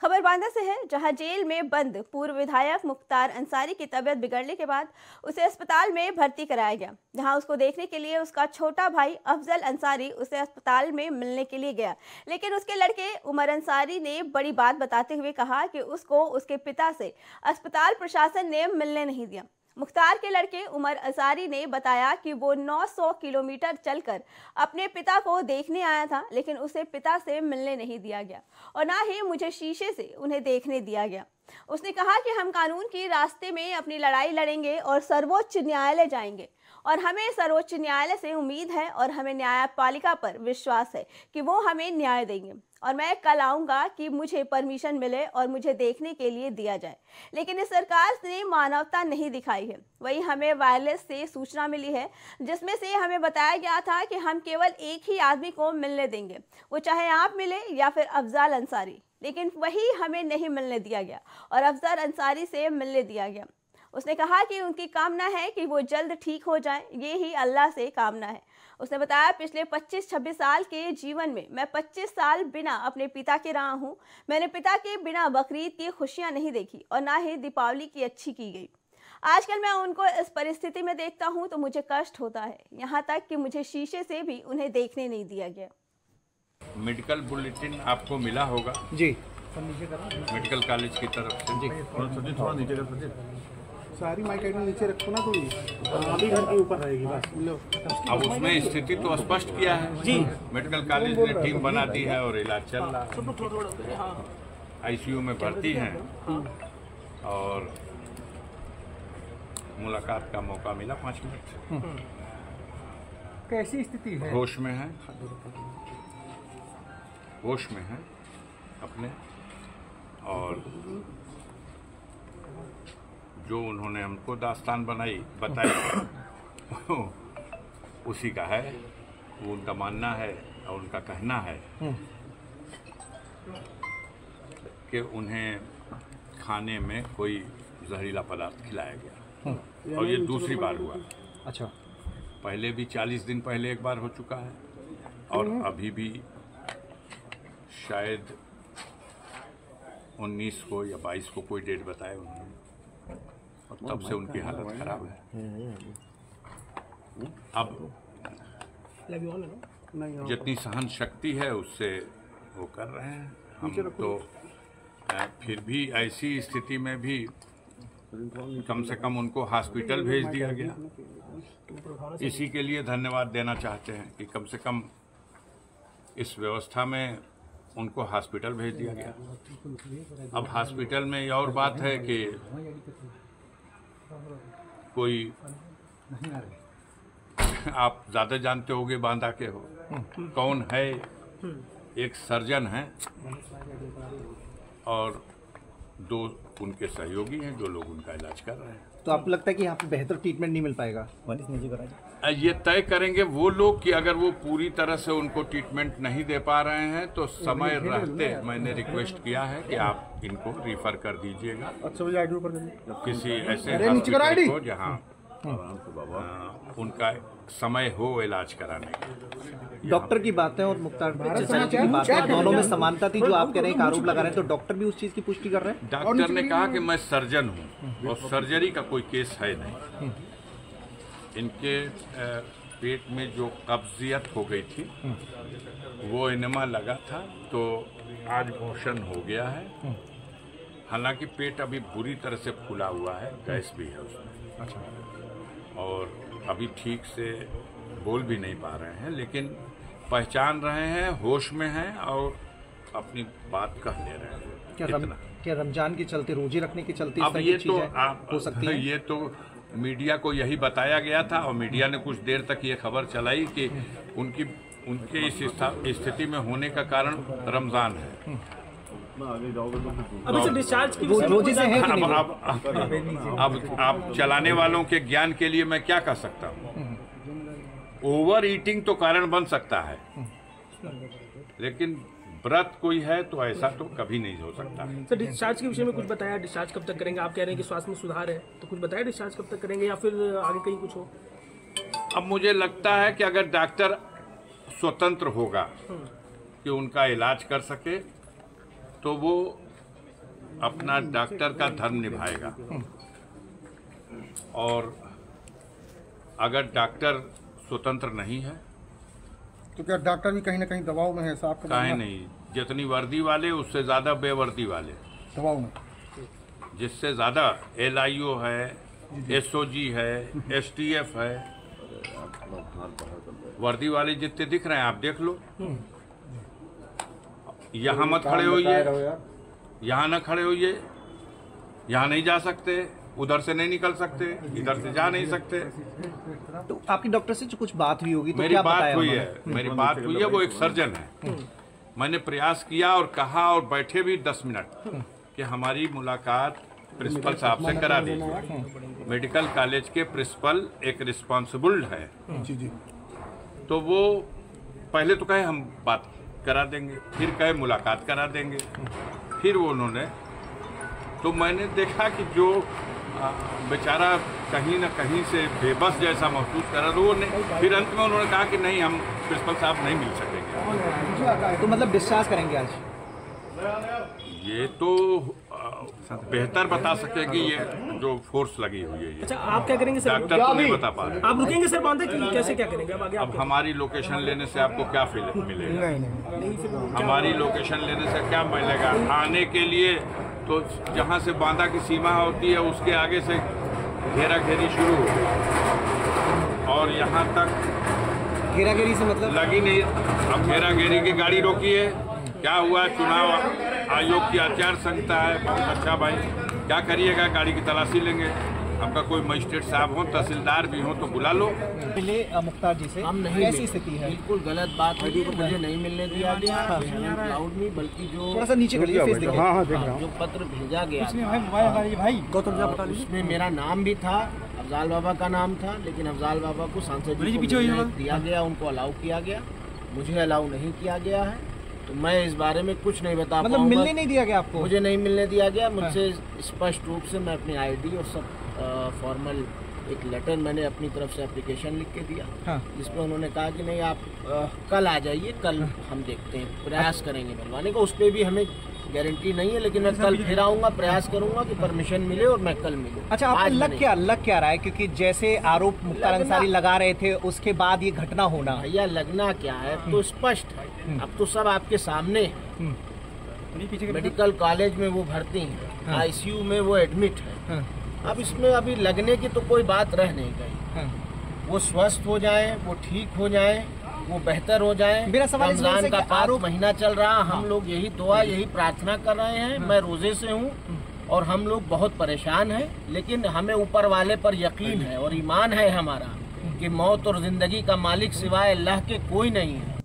खबर बांदा से है, जहां जेल में बंद पूर्व विधायक मुख्तार अंसारी की तबीयत बिगड़ने के बाद उसे अस्पताल में भर्ती कराया गया। जहां उसको देखने के लिए उसका छोटा भाई अफजल अंसारी उसे अस्पताल में मिलने के लिए गया, लेकिन उसके लड़के उमर अंसारी ने बड़ी बात बताते हुए कहा कि उसको उसके पिता से अस्पताल प्रशासन ने मिलने नहीं दिया। मुख्तार के लड़के उमर अंसारी ने बताया कि वो 900 किलोमीटर चलकर अपने पिता को देखने आया था, लेकिन उसे पिता से मिलने नहीं दिया गया और ना ही मुझे शीशे से उन्हें देखने दिया गया। उसने कहा कि हम कानून के रास्ते में अपनी लड़ाई लड़ेंगे और सर्वोच्च न्यायालय जाएंगे और हमें सर्वोच्च न्यायालय से उम्मीद है और हमें न्यायपालिका पर विश्वास है कि वो हमें न्याय देंगे और मैं कल आऊँगा कि मुझे परमिशन मिले और मुझे देखने के लिए दिया जाए। लेकिन इस सरकार ने मानवता नहीं दिखाई है। वही हमें वायरलेस से सूचना मिली है जिसमें से हमें बताया गया था कि हम केवल एक ही आदमी को मिलने देंगे, वो चाहे आप मिले या फिर अफजल अंसारी, लेकिन वही हमें नहीं मिलने दिया गया और अफजल अंसारी से मिलने दिया गया। उसने कहा कि उनकी कामना है कि वो जल्द ठीक हो जाएं, ये ही अल्लाह से कामना है। उसने बताया, पिछले 25-26 साल के जीवन में मैं 25 साल बिना अपने पिता के रहा हूँ। मैंने पिता के बिना बकरीद की खुशियाँ नहीं देखी और ना ही दीपावली की अच्छी की गई। आजकल मैं उनको इस परिस्थिति में देखता हूँ तो मुझे कष्ट होता है, यहाँ तक कि मुझे शीशे से भी उन्हें देखने नहीं दिया गया। मेडिकल बुलेटिन आपको मिला होगा जी, मेडिकल कॉलेज की तरफ से। जी, थोड़ा नीचे कर सारी माइक आइटम नीचे रखो ना, थोड़ी अभी घर के ऊपर रहेगी बस। लो, अब उसमें स्थिति तो स्पष्ट किया है जी। मेडिकल कॉलेज ने टीम बना दी है और इलाज चल रहा है। आईसीयू में भर्ती हैं और मुलाकात का मौका मिला 5 मिनट। कैसी स्थिति है? होश में है, होश में है अपने, और जो उन्होंने हमको दास्तान बताई उसी का है। वो उनका मानना है और उनका कहना है कि उन्हें खाने में कोई जहरीला पदार्थ खिलाया गया और ये दूसरी बार हुआ। अच्छा, पहले भी 40 दिन पहले एक बार हो चुका है और अभी भी शायद 19 को या 22 को कोई डेट बताया उन्होंने, और तब से उनकी हालत खराब है। अब जितनी सहन शक्ति है उससे वो कर रहे हैं हम तो। फिर भी ऐसी स्थिति में भी कम से कम उनको हॉस्पिटल भेज दिया गया। इसी के लिए धन्यवाद देना चाहते हैं कि कम से कम इस व्यवस्था में उनको हॉस्पिटल भेज दिया गया। अब हॉस्पिटल में ये और बात है कि कोई, आप ज़्यादा जानते होंगे बांदा के हो कौन है, एक सर्जन है और 2 उनके सहयोगी हैं जो लोग उनका इलाज कर रहे हैं। तो आपको लगता है कि यहाँ पे बेहतर ट्रीटमेंट नहीं मिल पाएगा? ये तय करेंगे वो लोग कि अगर वो पूरी तरह से उनको ट्रीटमेंट नहीं दे पा रहे हैं तो समय रहते मैंने रिक्वेस्ट किया है कि आप इनको रिफर कर दीजिएगा किसी ऐसे हॉस्पिटल को जहाँ उनका समय हो इलाज कराने का। डॉक्टर की बातें और मुख्तार की बातें, दोनों में समानता थी जो आप कह रहे हैं, आरोप लगा रहे हैं, तो डॉक्टर भी उस चीज़ की पुष्टि कर रहे हैं। डॉक्टर ने कहा कि मैं सर्जन हूँ और सर्जरी का कोई केस है नहीं। इनके पेट में जो कब्जियत हो गई थी वो एनेमा लगा था, तो आज मोशन हो गया है। हालांकि पेट अभी बुरी तरह से फूला हुआ है, गैस भी है उसमें। अच्छा। और अभी ठीक से बोल भी नहीं पा रहे हैं, लेकिन पहचान रहे हैं, होश में हैं और अपनी बात कह ले रहे हैं। क्या रमजान के चलते, रोजे रखने के चलते अब ये तो हो सकती है? ये तो मीडिया को यही बताया गया था और मीडिया ने कुछ देर तक ये खबर चलाई कि उनके इस स्थिति में होने का कारण रमजान है। अभी से डिस्चार्ज की रोजे से है कि नहीं? अब आप चलाने वालों के ज्ञान के लिए मैं क्या कह सकता हूँ। ओवर ईटिंग तो कारण बन सकता है, लेकिन व्रत कोई है तो ऐसा तो कभी नहीं हो सकता। सर, डिस्चार्ज के विषय में कुछ बताया? डिस्चार्ज कब तक करेंगे? आप कह रहे हैं कि स्वास्थ्य में सुधार है, तो कुछ बताया डिस्चार्ज कब तक करेंगे या फिर आगे कहीं कुछ हो? अब मुझे लगता है कि अगर डॉक्टर स्वतंत्र होगा कि उनका इलाज कर सके तो वो अपना डॉक्टर का धर्म निभाएगा। और अगर डॉक्टर स्वतंत्र नहीं है तो क्या डॉक्टर भी कहीं ना कहीं दबाव में है साहब? काहे नहीं, जितनी वर्दी वाले उससे ज़्यादा बेवर्दी वाले दबाव में, जिससे ज़्यादा LIO है, SOG है, STF है, वर्दी वाले जितने दिख रहे हैं आप देख लो। यहाँ मत खड़े होइए, यहाँ न खड़े होइए, यहाँ नहीं जा सकते, उधर से नहीं निकल सकते, इधर से जा नहीं सकते। तो आपकी डॉक्टर से जो कुछ बात हुई होगी तो मेरी क्या बात बताया हुई उन्होंने? है, मेरी बात हुई है, वो एक सर्जन है। मैंने प्रयास किया और कहा और बैठे भी 10 मिनट कि हमारी मुलाकात प्रिंसिपल साहब से करा दीजिए। मेडिकल कॉलेज के प्रिंसिपल एक रिस्पॉन्सिबल है, तो वो पहले तो कहे हम बात करा देंगे, फिर कहे मुलाकात करा देंगे, फिर वो उन्होंने, तो मैंने देखा कि जो बेचारा कहीं ना कहीं से बेबस जैसा महसूस कर रहा, वो नहीं, फिर अंत में उन्होंने कहा कि नहीं, हम प्रिंसिपल साहब नहीं मिल सकेंगे। तो मतलब डिस्चार्ज करेंगे आज? ये तो बेहतर बता सके कि ये जो फोर्स लगी हुई है ये। अच्छा, आप क्या करेंगे सर? डॉक्टर तो नहीं बता पा रहे। आप रुकेंगे सर बांधे कि कैसे क्या करेंगे अब आगे? अब हमारी लोकेशन लेने से आपको क्या मिलेगा? हमारी लोकेशन लेने से क्या मिलेगा? आने के लिए तो जहाँ से बांदा की सीमा होती है उसके आगे से घेरा घेरी शुरू हो, और यहाँ तक घेरा घेरी से मतलब लगी नहीं। अब घेरा घेरी की गाड़ी रोकी है, क्या हुआ? चुनाव आयोग की आचार संहिता है, बहुत अच्छा भाई, क्या करिएगा? गाड़ी की तलाशी लेंगे। आपका कोई मजिस्ट्रेट साहब हो, तहसीलदार भी हो तो बुला लो। मिले मुख्तार जी से, हम नहीं कैसी स्थिति है? बिल्कुल गलत बात है, मुझे नहीं मिलने दिया गया। क्लाउड में बल्कि जो थोड़ा सा नीचे करिए, फेस देखिए। जो पत्र भेजा गया उसमें मेरा नाम भी था, अफजाल बाबा का नाम था, लेकिन अफजाल बाबा को सांसद जी को दिया गया, उनको अलाउ किया गया, मुझे अलाउ नहीं किया गया है। तो मैं इस बारे में कुछ नहीं बता मतलब पाऊंगा। मिलने नहीं दिया गया आपको? मुझे नहीं मिलने दिया गया। मुझसे स्पष्ट रूप से मैं अपनी ID और सब फॉर्मल एक लेटर मैंने अपनी तरफ से एप्लीकेशन लिख के दिया, जिसमें उन्होंने कहा कि नहीं आप कल आ जाइए, कल हम देखते हैं, प्रयास करेंगे मिलवाने का। उस पर भी हमें गारंटी नहीं है, लेकिन मैं कल फिर आऊँगा, प्रयास करूँगा कि परमिशन मिले और मैं कल मिलूँ। अच्छा, आपको लग क्या रहा है? क्योंकि जैसे आरोप मुख्तार अंसारी लगा रहे थे उसके बाद ये घटना होना, भैया लगना क्या है तो स्पष्ट है, अब तो सब आपके सामने है। मेडिकल कॉलेज में वो भर्ती है, ICU में वो एडमिट है। अब इसमें अभी लगने की तो कोई बात रह नहीं गई। वो स्वस्थ हो जाए, वो ठीक हो जाए, वो बेहतर हो जाए। मेरा सवाल रमजान का 5 महीना चल रहा, हम लोग यही दुआ यही प्रार्थना कर रहे हैं। मैं रोजे से हूँ और हम लोग बहुत परेशान हैं, लेकिन हमें ऊपर वाले पर यकीन है और ईमान है हमारा कि मौत और जिंदगी का मालिक सिवाय अल्लाह के कोई नहीं है।